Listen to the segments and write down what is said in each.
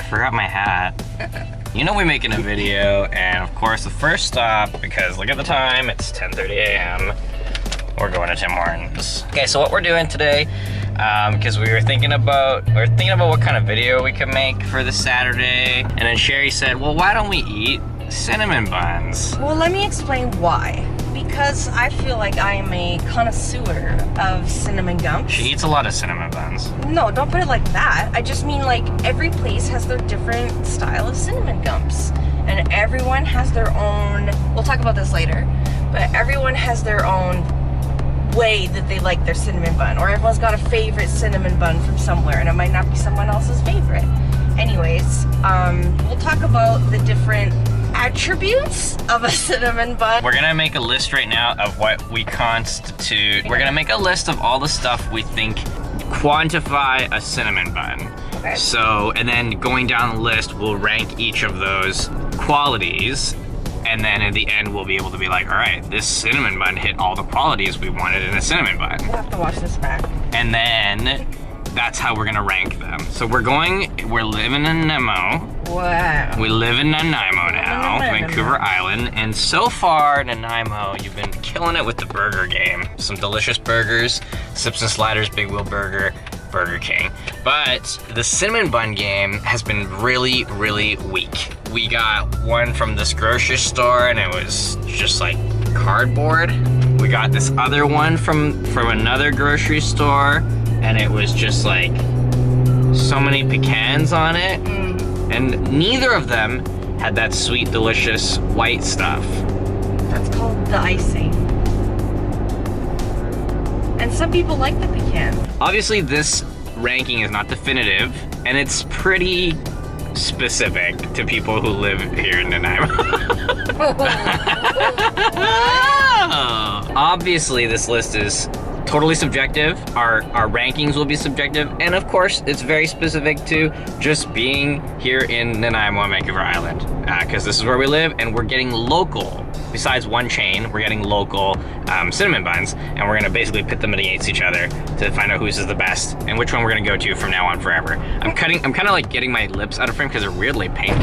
forgot my hat. You know we're making a video, and of course the first stop, because look at the time, it's 10:30 a.m. We're going to Tim Hortons. Okay, so what we're doing today, because we were thinking about what kind of video we could make for this Saturday, and then Sherry said, well, why don't we eat cinnamon buns? Well, let me explain why. Because I feel like I am a connoisseur of cinnamon gums. She eats a lot of cinnamon buns. No, don't put it like that. I just mean like every place has their different style of cinnamon gums. And everyone has their own, we'll talk about this later, but everyone has their own way that they like their cinnamon bun. Or everyone's got a favorite cinnamon bun from somewhere and it might not be someone else's favorite. Anyways, we'll talk about the different attributes of a cinnamon bun. We're gonna make a list right now of what we constitute. We're gonna make a list of all the stuff we think quantify a cinnamon bun. Okay. So, and then going down the list, we'll rank each of those qualities. And then at the end, we'll be able to be like, all right, this cinnamon bun hit all the qualities we wanted in a cinnamon bun. We'll have to watch this back. And then that's how we're gonna rank them. So we're living in Nanaimo. Wow. We live in Nanaimo now, Vancouver Island, and so far, Nanaimo, you've been killing it with the burger game. Some delicious burgers, Sips and Sliders, Big Wheel Burger, Burger King. But the cinnamon bun game has been really, really weak. We got one from this grocery store, and it was just like cardboard. We got this other one from another grocery store, and it was just like so many pecans on it. And neither of them had that sweet, delicious white stuff. That's called the icing. And some people like the pecan. Obviously, this ranking is not definitive, and it's pretty specific to people who live here in Nanaimo. Obviously, this list is totally subjective. Our rankings will be subjective, and of course it's very specific to just being here in Nanaimo and Vancouver Island, because this is where we live, and we're getting local. Besides one chain, we're getting local cinnamon buns, and we're gonna basically pit them against each other to find out whose is the best and which one we're gonna go to from now on forever. I'm kind of like getting my lips out of frame because they're weirdly pink,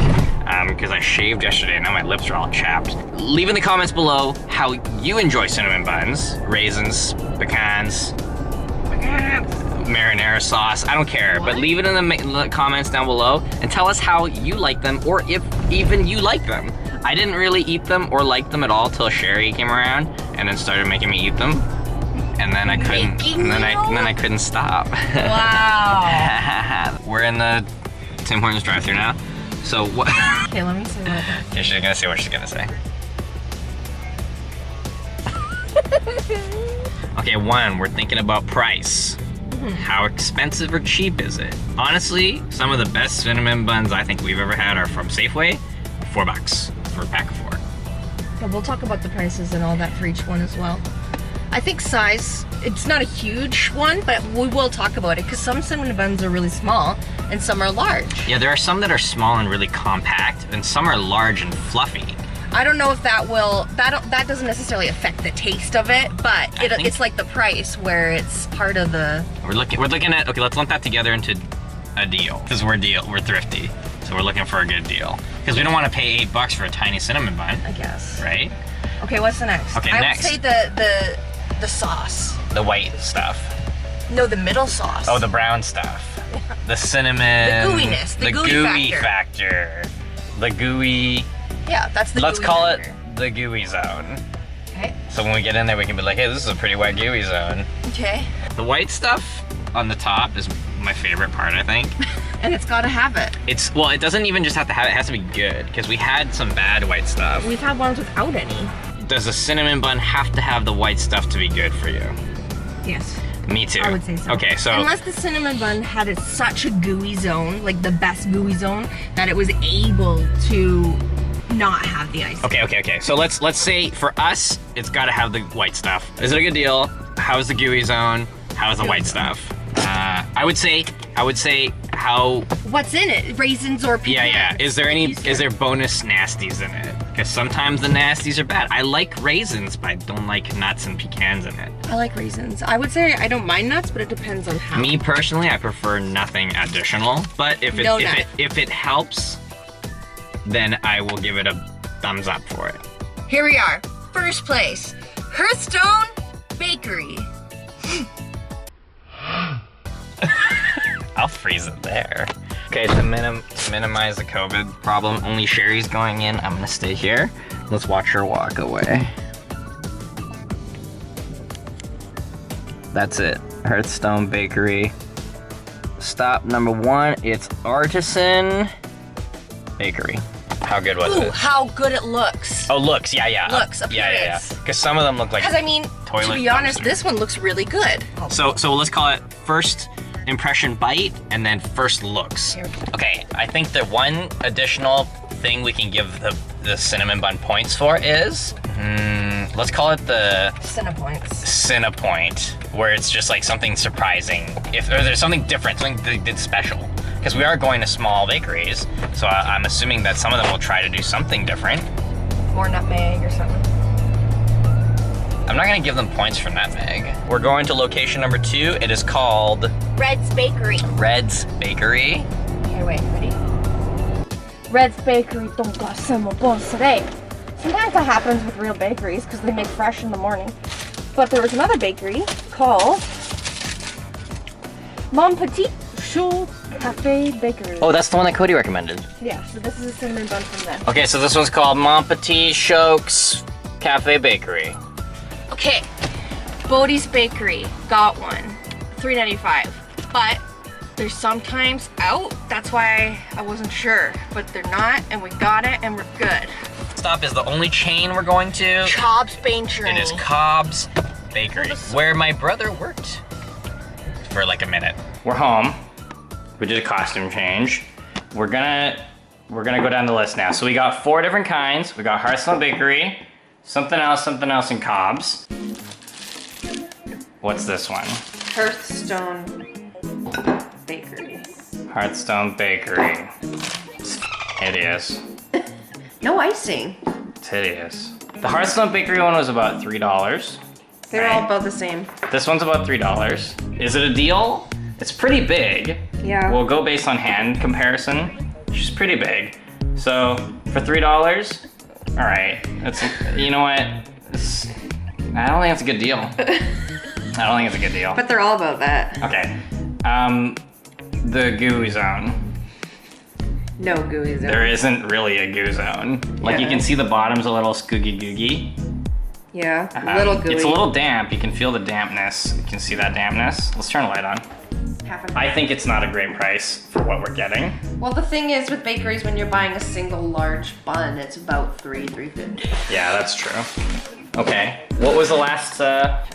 because I shaved yesterday and now my lips are all chapped. Leave in the comments below how you enjoy cinnamon buns, raisins, pecans, marinara sauce, I don't care, but leave it in the comments down below and tell us how you like them, or if even you like them. I didn't really eat them or like them at all till Sherry came around and then started making me eat them, and then I couldn't stop. Wow. We're in the Tim Hortons drive-thru now. So what? Okay, let me see what. Yeah, she's gonna say what she's gonna say. Okay, one, we're thinking about price. How expensive or cheap is it? Honestly, some of the best cinnamon buns I think we've ever had are from Safeway. $4 for a pack of 4. Yeah, we'll talk about the prices and all that for each one as well. I think size, it's not a huge one, but we will talk about it because some cinnamon buns are really small and some are large. Yeah, there are some that are small and really compact, and some are large and fluffy. I don't know if that doesn't necessarily affect the taste of it, but it's like the price where it's part of the. We're looking at, okay, let's lump that together into a deal, because we're thrifty, so we're looking for a good deal. Because we don't want to pay $8 for a tiny cinnamon bun. I guess. Right? Okay, what's the next? Okay, next. I would say the sauce. The white stuff. No, the middle sauce. Oh, the brown stuff. The cinnamon. The gooiness. The gooey factor. The gooey. Yeah, that's the Let's gooey call factor. it the gooey zone. Okay. So when we get in there, we can be like, hey, this is a pretty wet gooey zone. Okay. The white stuff on the top is my favorite part, I think. And it's gotta have it. Well, it doesn't even just have to have it, it has to be good, because we had some bad white stuff. We've had ones without any. Does a cinnamon bun have to have the white stuff to be good for you? Yes. Me too. I would say so. Okay, so. Unless the cinnamon bun had such a gooey zone, like the best gooey zone, that it was able to not have the ice. Okay. So let's say for us, it's gotta have the white stuff. Is it a good deal? How's the gooey zone? How's the white stuff? I would say how. What's in it? Raisins or pecans? Yeah. Is there bonus nasties in it? Because sometimes the nasties are bad. I like raisins, but I don't like nuts and pecans in it. I like raisins. I would say I don't mind nuts, but it depends on how. Me personally, I prefer nothing additional. But if it helps, then I will give it a thumbs up for it. Here we are. First place, Hearthstone Bakery. I'll freeze it there. Okay, to minimize the COVID problem, only Sherry's going in. I'm gonna stay here. Let's watch her walk away. That's it. Hearthstone Bakery. Stop number 1, it's Artisan Bakery. How good was it? How good it looks. Oh, looks, yeah. Looks, appearance. Yeah. Because some of them look like Because I mean, to be honest, dumpster. this one looks really good. So let's call it first impression bite and then first looks. Okay, I think the one additional thing we can give the cinnamon bun points for is, let's call it the Sin-A-Point, where it's just like something surprising. Or there's something different, something they did special. Because we are going to small bakeries, so I'm assuming that some of them will try to do something different. More nutmeg or something. I'm not gonna give them points for nutmeg. We're going to location number 2. It is called Red's Bakery. Red's Bakery. Okay, wait, ready? Red's Bakery don't got Sin-A-Bunz today. Sometimes that happens with real bakeries because they make fresh in the morning. But there was another bakery called Mon Petit Choux Cafe Bakery. Oh, that's the one that Cody recommended. Yeah, so this is a cinnamon bun from them. Okay, so this one's called Mon Petit Choux Cafe Bakery. Okay, Bodie's Bakery, got one, $3.95. But they're sometimes out, that's why I wasn't sure. But they're not, and we got it, and we're good. Stop is the only chain we're going to. Cobb's Bakery. It is Cobb's Bakery, where my brother worked for like a minute. We're home. We did a costume change. We're gonna go down the list now. So we got 4 different kinds. We got Hearthstone Bakery, something else in Cobb's. What's this one? Hearthstone Bakery. Hearthstone Bakery. It's hideous. No icing. It's hideous. The Hearthstone Bakery one was about $3. They're all about the same. This one's about $3. Is it a deal? It's pretty big. Yeah. We'll go based on hand comparison. She's pretty big. So for $3, all right. That's, you know what? I don't think it's a good deal. I don't think it's a good deal. But they're all about that. Okay. The goo zone. No gooey zone. There isn't really a goo zone. Like you can see the bottom's a little scoogy googie. Yeah, little gooey. It's a little damp. You can feel the dampness. You can see that dampness. Let's turn the light on. I think it's not a great price for what we're getting. Well, the thing is with bakeries, when you're buying a single large bun, it's about $3.50. Yeah, that's true. Okay, what was the last,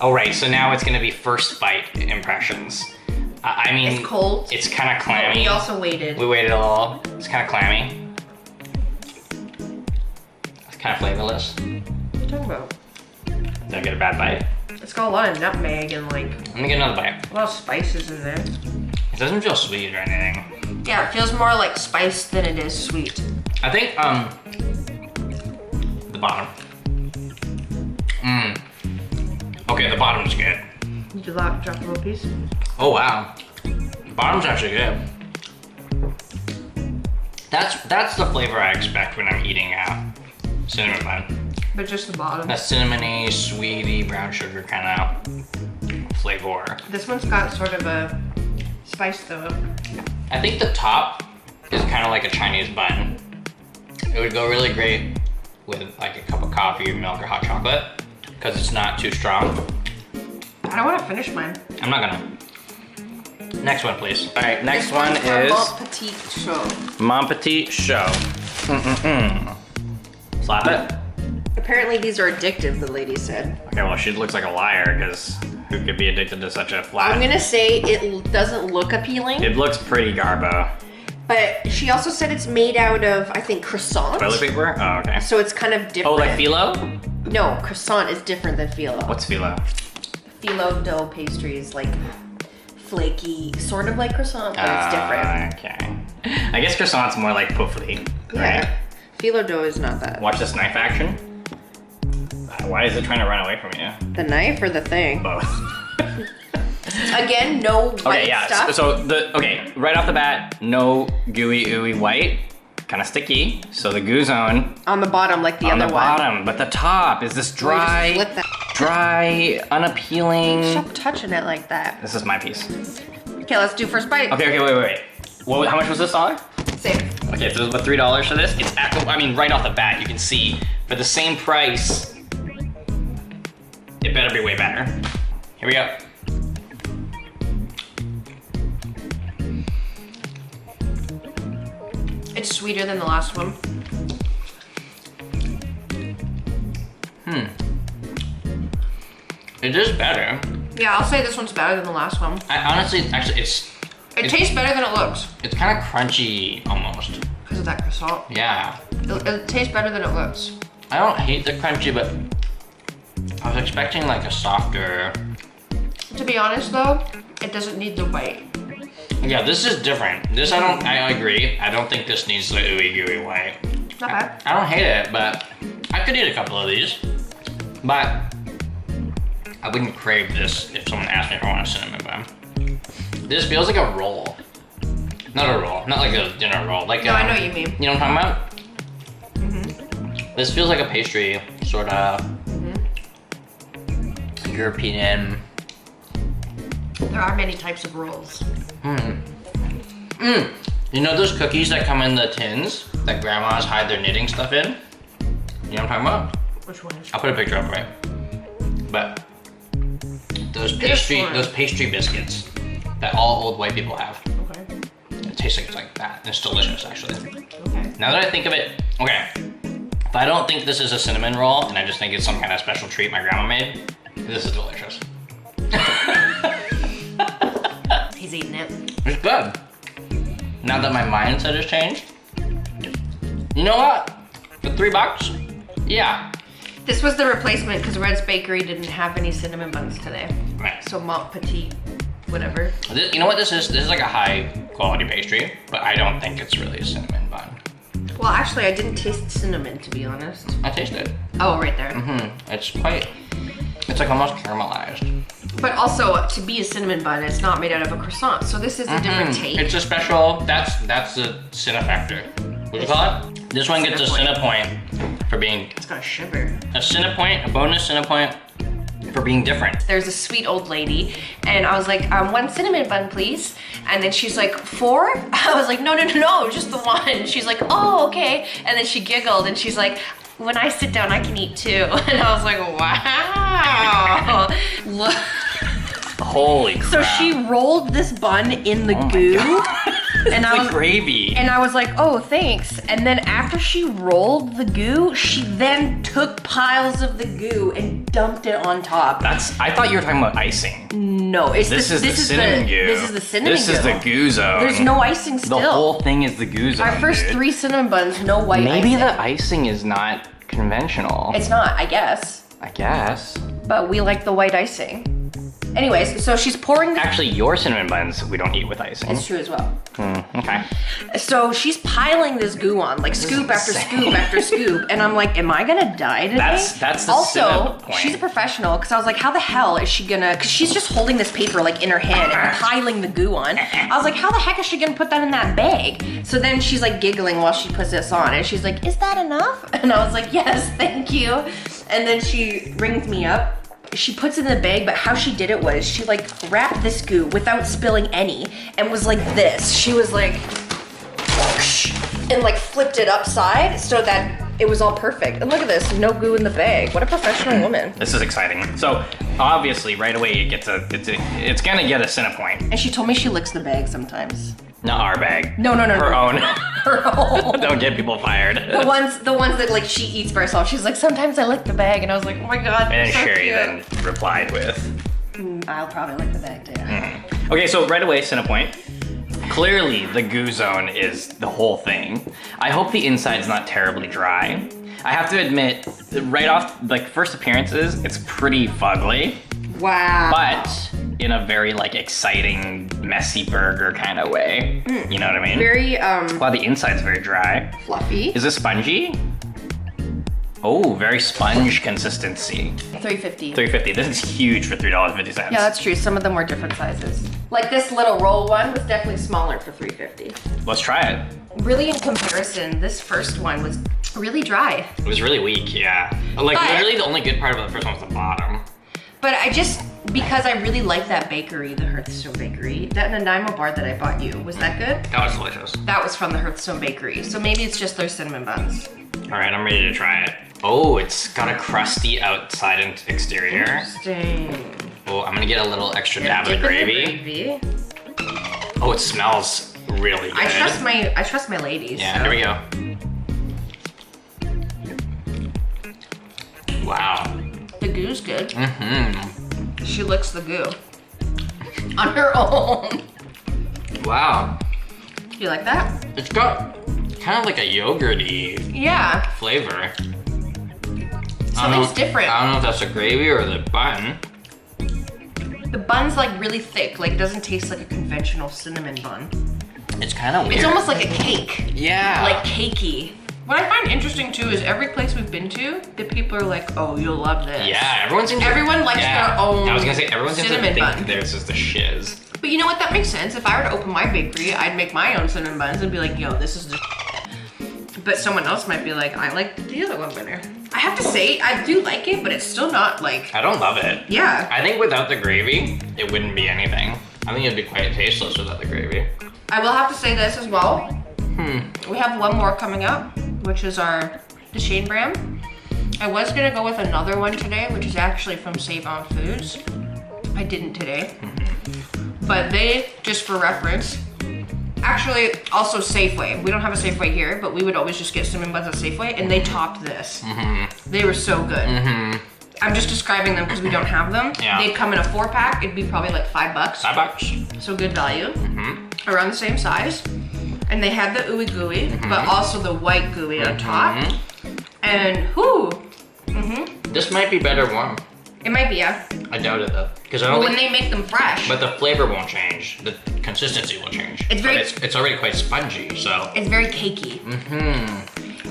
Oh right, so now it's gonna be first bite impressions. I mean, it's cold. It's kind of clammy. We also waited. We waited a little. It's kind of clammy. It's kind of flavorless. What are you talking about? Did I get a bad bite? It's got a lot of nutmeg and like... Let me get another bite. A lot of spices in there. It doesn't feel sweet or anything. Yeah, it feels more like spice than it is sweet. I think, the bottom. Okay, the bottom's good. Did you drop a little piece? Oh wow, the bottom's actually good. That's the flavor I expect when I'm eating cinnamon bun. But just the bottom. That cinnamony, sweety, brown sugar kind of flavor. This one's got sort of a spice though. I think the top is kind of like a Chinese bun. It would go really great with like a cup of coffee or milk or hot chocolate because it's not too strong. I don't want to finish mine. I'm not gonna. Next one, please. All right, next This one is Mon Petit Choux. Mon Petit Choux. Slap it. Apparently these are addictive, the lady said. Okay, well, she looks like a liar because who could be addicted to such a flat? I'm gonna say it doesn't look appealing. It looks pretty garbo. But she also said it's made out of, I think, croissant. Toilet paper? Oh, okay. So it's kind of different. Oh, like phyllo? No, croissant is different than phyllo. What's phyllo? Phyllo dough pastry is like flaky, sort of like croissant, but it's different. Okay. I guess croissant's more like puffly, right? Yeah. Phyllo dough is not that. Watch this knife action. Why is it trying to run away from you? The knife or the thing? Both. Again, no white stuff. So right off the bat, no gooey ooey white. Kind of sticky. So the goo zone on the bottom, like the other one. On the bottom, but the top is this dry, unappealing. Stop touching it like that. This is my piece. Okay, let's do first bite. Okay, wait. Well, how much was this on? Same. Okay, so it was about $3 for this. It's right off the bat, you can see for the same price, it better be way better. Here we go. It's sweeter than the last one. It is better. Yeah, I'll say this one's better than the last one. It tastes better than it looks. It's kind of crunchy almost. Because of that croissant. Yeah. It tastes better than it looks. I don't hate the crunchy, but I was expecting like a softer. To be honest though, it doesn't need the white. Yeah, this is different. This I agree. I don't think this needs the ooey gooey white. Not bad. I don't hate it, but I could eat a couple of these. But I wouldn't crave this if someone asked me if I want a cinnamon bun. This feels like a roll. Not a roll, not like a dinner roll. Like no, I know what you mean. You know what I'm talking about? This feels like a pastry, sort of. European. There are many types of rolls. You know those cookies that come in the tins that grandmas hide their knitting stuff in? You know what I'm talking about? Which one is? I'll put a picture up, right? But those pastry biscuits that all old white people have. Okay. It tastes like that. It's delicious, actually. Okay. Now that I think of it, okay. If I don't think this is a cinnamon roll and I just think it's some kind of special treat my grandma made, this is delicious. He's eating it. It's good. Now that my mindset has changed, you know what? For $3, yeah. This was the replacement because Red's Bakery didn't have any cinnamon buns today. Right. So Mont Petit, whatever. You know what this is? This is like a high quality pastry, but I don't think it's really a cinnamon bun. Well, actually, I didn't taste cinnamon, to be honest. I tasted it. Oh, right there. It's like almost caramelized. But also, to be a cinnamon bun, it's not made out of a croissant, so this is a different take. It's a special, that's the Sin-A factor. What do you call it? This one gets a Sin-A point for being... It's got a shiver. A Sin-A point, a bonus Sin-A point for being different. There's a sweet old lady, and I was like, one cinnamon bun, please. And then she's like, 4? I was like, no, just the one. She's like, oh, okay. And then she giggled, and she's like, when I sit down, I can eat 2. And I was like, wow. Look. Holy crap. So she rolled this bun in the goo. And I was gravy. And I was like, oh, thanks. And then after she rolled the goo, she then took piles of the goo and dumped it on top. I thought you were talking about icing. No, this is the cinnamon goo. This is the cinnamon goo. This is the goo zone. There's no icing still. The whole thing is the goo zone. Our first 3 cinnamon buns, no white icing. Maybe the icing is not conventional. It's not, I guess. But we like the white icing. Anyways, so she's pouring the... Actually, your cinnamon buns, we don't eat with icing. It's true as well. Okay. So she's piling this goo on, like scoop after scoop after scoop, and I'm like, am I gonna die today? That's the also, point. She's a professional, because I was like, how the hell is she gonna, because she's just holding this paper like in her hand and piling the goo on. I was like, how the heck is she gonna put that in that bag? So then she's like giggling while she puts this on, and she's like, is that enough? And I was like, yes, thank you. And then she rings me up. She puts it in the bag, but how she did it was she like wrapped this goo without spilling any and was like this. She was like, and like flipped it upside so that it was all perfect. And look at this, no goo in the bag. What a professional woman. This is exciting. So obviously right away it's gonna get a Sin-A point. And she told me she licks the bag sometimes. Not our bag. No. Her own. Her own. Don't get people fired. The ones that like she eats by herself. She's like, sometimes I lick the bag, and I was like, oh my god. And then so Sherry cute. then replied with, I'll probably lick the bag too. Okay, so right away, Sin-A point. Clearly, the goo zone is the whole thing. I hope the inside's not terribly dry. I have to admit, right off, like first appearances, it's pretty fugly. Wow. But in a very like exciting, messy burger kind of way. You know what I mean? Very, Wow, the inside's very dry. fluffy. Is it spongy? Oh, very sponge consistency. $3.50. $3.50. This is huge for $3.50. Yeah, that's true. Some of them were different sizes. Like this little roll one was definitely smaller for $3.50. Let's try it. Really, in comparison, this first one was really dry. It was really weak, yeah. Like literally the only good part about the first one was the bottom. But because I really like that bakery, the Hearthstone Bakery, that Nanaimo bar that I bought you, was that good? That was delicious. That was from the Hearthstone Bakery. So maybe it's just their cinnamon buns. All right, I'm ready to try it. Oh, it's got a crusty outside and exterior. Interesting. Oh, I'm gonna get a little extra dab of gravy. Oh, it smells really good. I trust my ladies. Yeah, so. here we go. Wow. The goo's good. Mm-hmm. She licks the goo on her own. Wow. You like that? It's got kind of like a yogurty Yeah. flavor. Something's different. I don't know if that's the gravy or the bun. The bun's like really thick. Like it doesn't taste like a conventional cinnamon bun. It's kind of weird. It's almost like a cake. Yeah. Like cakey. What I find interesting too is every place we've been to, the people are like, "Oh, you'll love this." Yeah, everyone likes their own. I was gonna say everyone seems to cinnamon think bun. theirs is the shiz. But you know what? That makes sense. If I were to open my bakery, I'd make my own cinnamon buns and be like, "Yo, this is the." But someone else might be like, "I like the other one better." I have to say, I do like it, but it's still not like. I don't love it. Yeah. I think without the gravy, it wouldn't be anything. I think it'd be quite tasteless without the gravy. I will have to say this as well. We have one more coming up, which is the Shane brand. I was gonna go with another one today, which is actually from Sin-A-Bunz Foods. I didn't today. But they, just for reference, actually also Safeway. We don't have a Safeway here, but we would always just get cinnamon buns at Safeway, and they topped this. They were so good. I'm just describing them because we don't have them. Yeah. They'd come in a 4-pack. It'd be probably like $5. $5. So good value. Around the same size. And they had the ooey gooey, but also the white gooey on top. And This might be better warm. it might be, yeah. I doubt it though, because I don't Well, think. when they make them fresh, But the flavor won't change. The consistency will change. It's very- But it's already quite spongy, so. it's very cakey.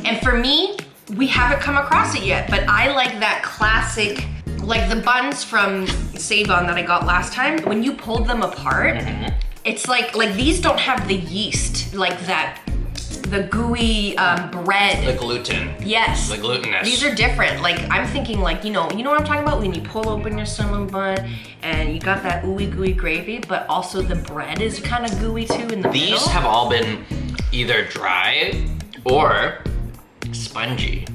And for me, we haven't come across it yet, but I like that classic, like the buns from Sin-A-Bunz that I got last time. When you pulled them apart, it's like these don't have the yeast, like that, the gooey bread. The gluten. Yes. The glutinous. These are different. Like I'm thinking like, you know what I'm talking about? When you pull open your cinnamon bun and you got that ooey gooey gravy, but also the bread is kind of gooey too in the middle. These have all been either dry or spongy,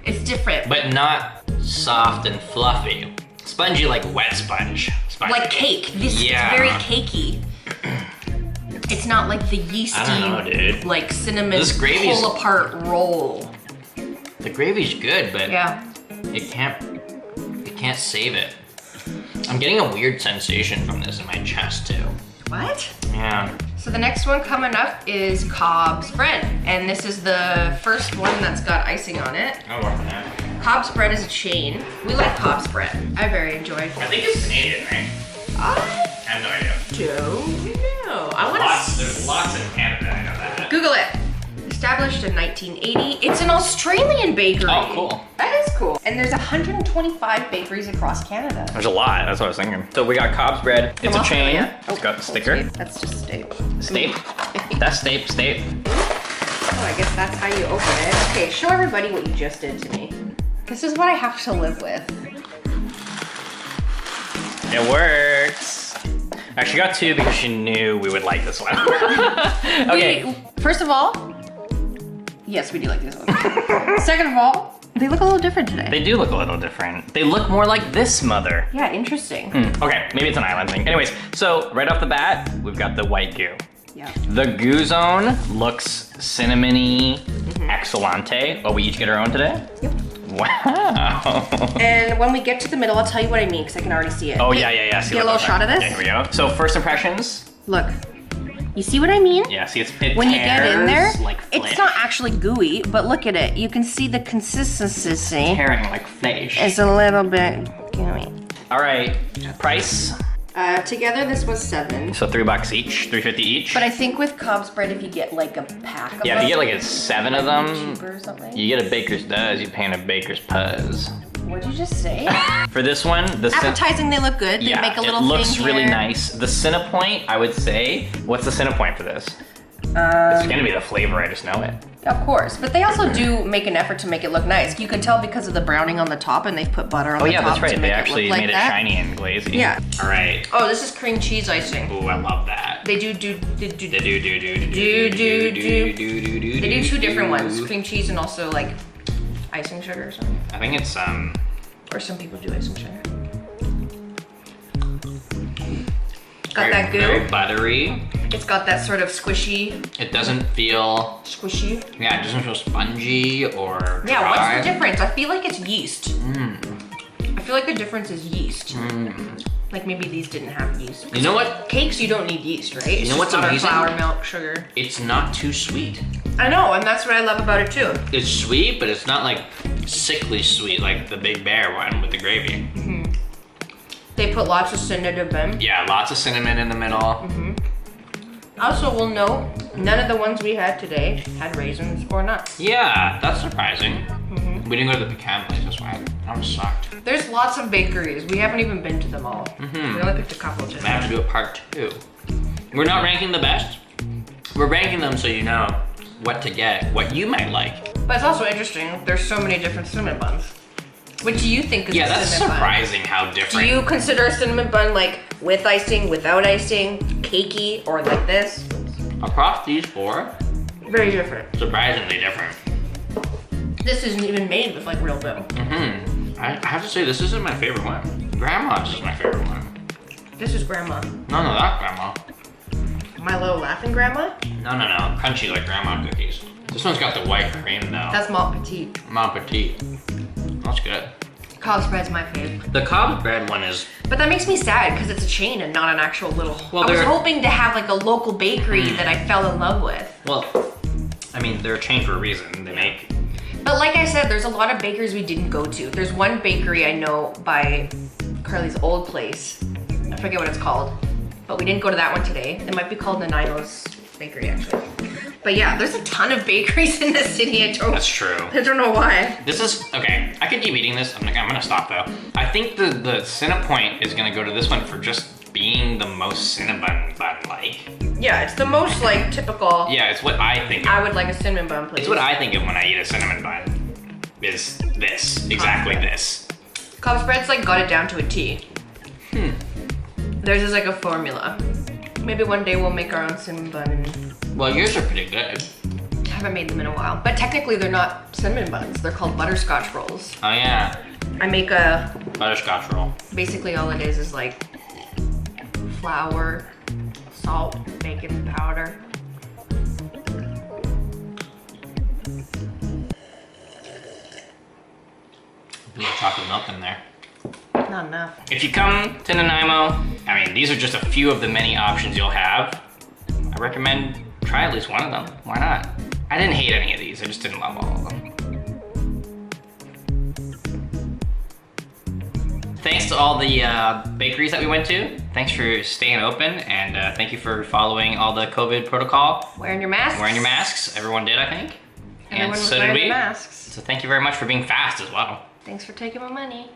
It's different. but not soft and fluffy. Spongy like wet sponge. Spongy. Like cake. This is very cakey. It's not like the yeasty, I don't know, dude. like cinnamon This gravy's- pull apart roll. The gravy's good, but Yeah. it can't save it. I'm getting a weird sensation from this in my chest too. What? Yeah. So the next one coming up is Cobb's bread. And this is the first one that's got icing on it. I'll work on that. Cobb's bread is a chain. We like Cobb's bread. I very enjoy. I think it's Canadian, right? I I have no idea. don't know. I want There's to lots in Canada, I know that. Google it. Established in 1980. It's an Australian bakery. Oh, cool. That is cool. And there's 125 bakeries across Canada. There's a lot, that's what I was thinking. So we got Cobb's bread. It's From a chain. Australia. It's got a sticker. That's just steak. Stape. That's stape. Oh, I guess that's how you open it. Okay, show everybody what you just did to me. This is what I have to live with. It works. Actually got two because she knew we would like this one. Okay. First of all, yes, we do like this one. Second of all, they look a little different today. They do look a little different. They look more like this mother. Yeah, interesting. Okay, maybe it's an island thing. Anyways, so right off the bat, we've got the white goo. Yeah. The goo zone looks cinnamony, excellente. Oh, we each get our own today? Yep. Wow. And when we get to the middle, I'll tell you what I mean because I can already see it. Oh, Hey, yeah. See Get a what little goes shot on. of this? Yeah, here we go. So first impressions. Look. You see what I mean? Yeah, see it When you get in there, tears like flesh. it's not actually gooey, but look at it. You can see the consistency tearing like flesh. is a little bit gooey. All right, price. Together this was $7. So $3 each, $3.50 each. But I think with Cobb's bread, if you get like a pack of Yeah, if you get like 7 of them, cheaper or something. you get a baker's dozen, you paying a baker's puzz. What'd you just say? For this one, the Appetizing, they look good. They yeah, make a little it looks thing really here. nice. The Sin-A-Point, I would say, what's the Sin-A-Point for this? It's gonna be the flavor, I just know it. Of course, but they also do make an effort to make it look nice. You can tell because of the browning on the top, and they've put butter on the top. Oh yeah, that's right. To They make actually it look made like it shiny and glazy. Yeah. All right. Oh, this is cream cheese icing. Ooh, I love that. They do They They do 2 different ones: cream cheese and also like icing sugar or something. I think it's Or some people do icing sugar. Got that goo. very buttery. It's got that sort of squishy. It doesn't feel Squishy. yeah, it doesn't feel spongy or dry. Yeah, what's the difference? I feel like it's yeast. I feel like the difference is yeast. Like maybe these didn't have yeast. You know what? Cakes, you don't need yeast, right? It's know what's just butter, amazing? flour, milk, sugar. It's not too sweet. I know, and that's what I love about it too. It's sweet, but it's not like sickly sweet like the Big Bear one with the gravy. They put lots of Sin-A-Bunz. Yeah, lots of cinnamon in the middle. Also, we'll note, none of the ones we had today had raisins or nuts. Yeah, that's surprising. We didn't go to the pecan place, that's why I was shocked. There's lots of bakeries. We haven't even been to them all. We only picked a couple I today. have to do a part 2. We're not ranking the best. We're ranking them so you know what to get, what you might like. But it's also interesting, there's so many different cinnamon buns. What do you think is Yeah, a that's cinnamon bun? surprising how Do different. you consider a cinnamon bun like with icing, without icing, cakey, or like this? Across these 4, Very different. surprisingly different. This isn't even made with like real dough. I have to say, this isn't my favorite one. Grandma's is my favorite one. This is grandma. No, that grandma. My little laughing grandma? No. Crunchy like grandma cookies. This one's got the white cream though. That's Mont Petite. Mon Petit. That's good. Cobb's bread's my fave. The Cobb's bread one is, But that makes me sad because it's a chain and not an actual little. Well, I was they're- hoping to have like a local bakery that I fell in love with. well, I mean, they're a chain for a reason. They make, But like I said, there's a lot of bakeries we didn't go to. There's one bakery I know by Carly's old place. I forget what it's called. But we didn't go to that one today. It might be called Nanaimo's Bakery actually. But yeah, there's a ton of bakeries in the city. that's true. I don't know why. This is, okay, I could keep eating this. I'm gonna stop though. I think the Sin-A-Point is gonna go to this one for just being the most Cinnabon like. Yeah, it's the most like typical. Yeah, it's what I think. I would like a cinnamon bun, please. It's what I think of when I eat a cinnamon bun. Is this, exactly this. Cobb's bread's like got it down to a T. Theirs is like a formula. Maybe one day we'll make our own cinnamon bun. And Well, yours are pretty good. I haven't made them in a while. But technically they're not cinnamon buns. They're called butterscotch rolls. Oh yeah, I make a, butterscotch roll. basically all it is like flour, salt, baking powder. A little chocolate milk in there. Not enough. If you come to Nanaimo, I mean, these are just a few of the many options you'll have. I recommend try at least one of them. Why not? I didn't hate any of these. I just didn't love all of them. Thanks to all the bakeries that we went to. Thanks for staying open, and thank you for following all the COVID protocol. Wearing your masks. Wearing your masks. Everyone did, I think. Everyone was so did wearing we. the masks. So thank you very much for being fast as well. Thanks for taking my money.